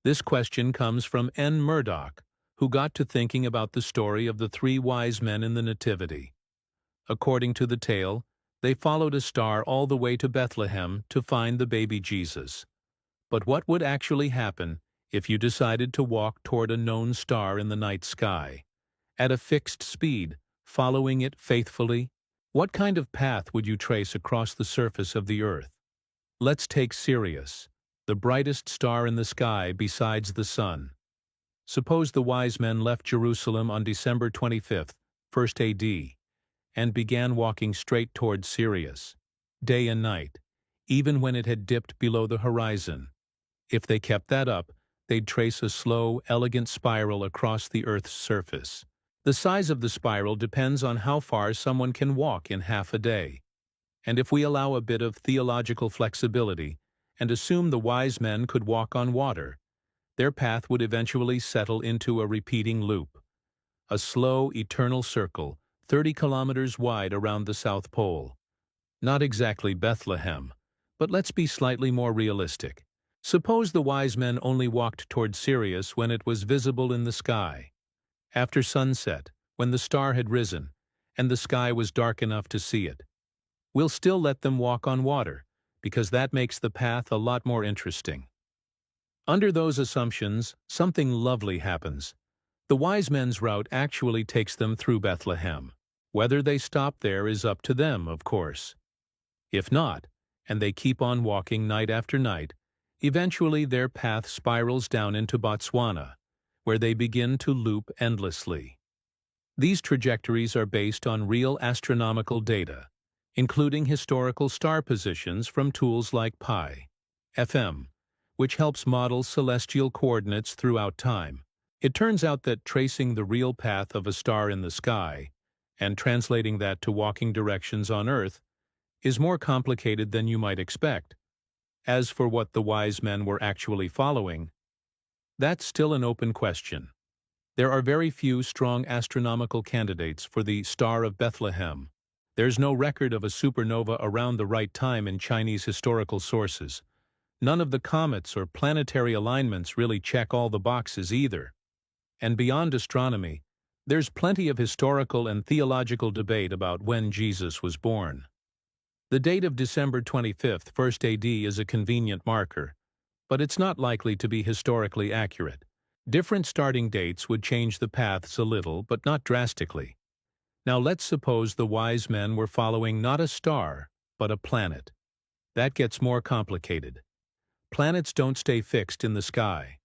This question comes from N. Murdoch, who got to thinking about the story of the three wise men in the Nativity. According to the tale, they followed a star all the way to Bethlehem to find the baby Jesus. But what would actually happen if you decided to walk toward a known star in the night sky, at a fixed speed, following it faithfully? What kind of path would you trace across the surface of the earth? Let's take Sirius, the brightest star in the sky besides the sun. Suppose the wise men left Jerusalem on December 25th, 1st AD, and began walking straight toward Sirius, day and night, even when it had dipped below the horizon. If they kept that up, they'd trace a slow, elegant spiral across the Earth's surface. The size of the spiral depends on how far someone can walk in half a day. And if we allow a bit of theological flexibility and assume the wise men could walk on water, their path would eventually settle into a repeating loop, a slow, eternal circle, 30 kilometers wide around the South Pole. Not exactly Bethlehem, but let's be slightly more realistic. Suppose the wise men only walked toward Sirius when it was visible in the sky. After sunset, when the star had risen, and the sky was dark enough to see it. We'll still let them walk on water, because that makes the path a lot more interesting. Under those assumptions, something lovely happens. The wise men's route actually takes them through Bethlehem. Whether they stop there is up to them, of course. If not, and they keep on walking night after night, eventually their path spirals down into Botswana, where they begin to loop endlessly. These trajectories are based on real astronomical data, including historical star positions from tools like Pi.FM, which helps model celestial coordinates throughout time. It turns out that tracing the real path of a star in the sky and translating that to walking directions on Earth is more complicated than you might expect. As for what the wise men were actually following, that's still an open question. There are very few strong astronomical candidates for the Star of Bethlehem. There's no record of a supernova around the right time in Chinese historical sources. None of the comets or planetary alignments really check all the boxes either. And beyond astronomy, there's plenty of historical and theological debate about when Jesus was born. The date of December 25th, 1st AD is a convenient marker, but it's not likely to be historically accurate. Different starting dates would change the paths a little, but not drastically. Now let's suppose the wise men were following not a star, but a planet. That gets more complicated. Planets don't stay fixed in the sky.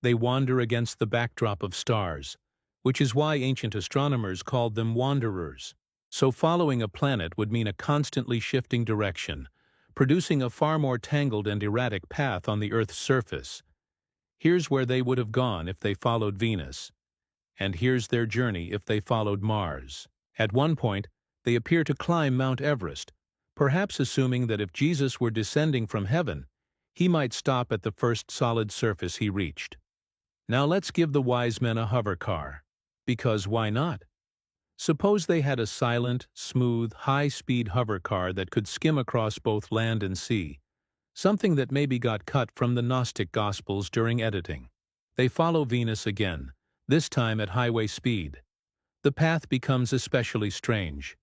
They wander against the backdrop of stars, which is why ancient astronomers called them wanderers. So following a planet would mean a constantly shifting direction, producing a far more tangled and erratic path on the Earth's surface. Here's where they would have gone if they followed Venus, and here's their journey if they followed Mars. At one point, they appear to climb Mount Everest, perhaps assuming that if Jesus were descending from heaven, he might stop at the first solid surface he reached. Now let's give the wise men a hovercar, because why not? Suppose they had a silent, smooth, high-speed hovercar that could skim across both land and sea, something that maybe got cut from the Gnostic Gospels during editing. They follow Venus again, this time at highway speed. The path becomes especially strange.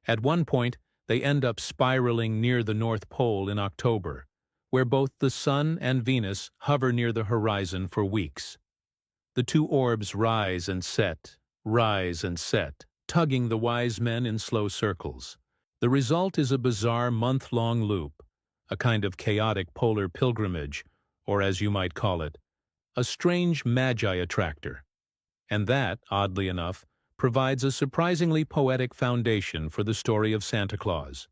At one point, they end up spiraling near the North Pole in October, where both the Sun and Venus hover near the horizon for weeks. The two orbs rise and set, tugging the wise men in slow circles. The result is a bizarre month-long loop, a kind of chaotic polar pilgrimage, or as you might call it, a strange Magi attractor. And that, oddly enough, provides a surprisingly poetic foundation for the story of Santa Claus.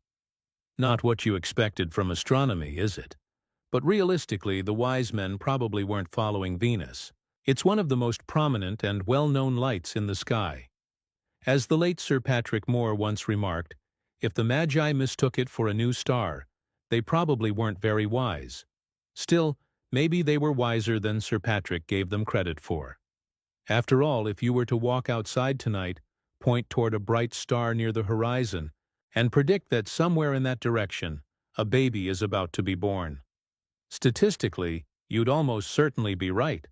Not what you expected from astronomy, is it? But realistically, the wise men probably weren't following Venus. It's one of the most prominent and well-known lights in the sky. As the late Sir Patrick Moore once remarked, if the Magi mistook it for a new star, they probably weren't very wise. Still, maybe they were wiser than Sir Patrick gave them credit for. After all, if you were to walk outside tonight, point toward a bright star near the horizon, and predict that somewhere in that direction, a baby is about to be born. Statistically, You'd almost certainly be right.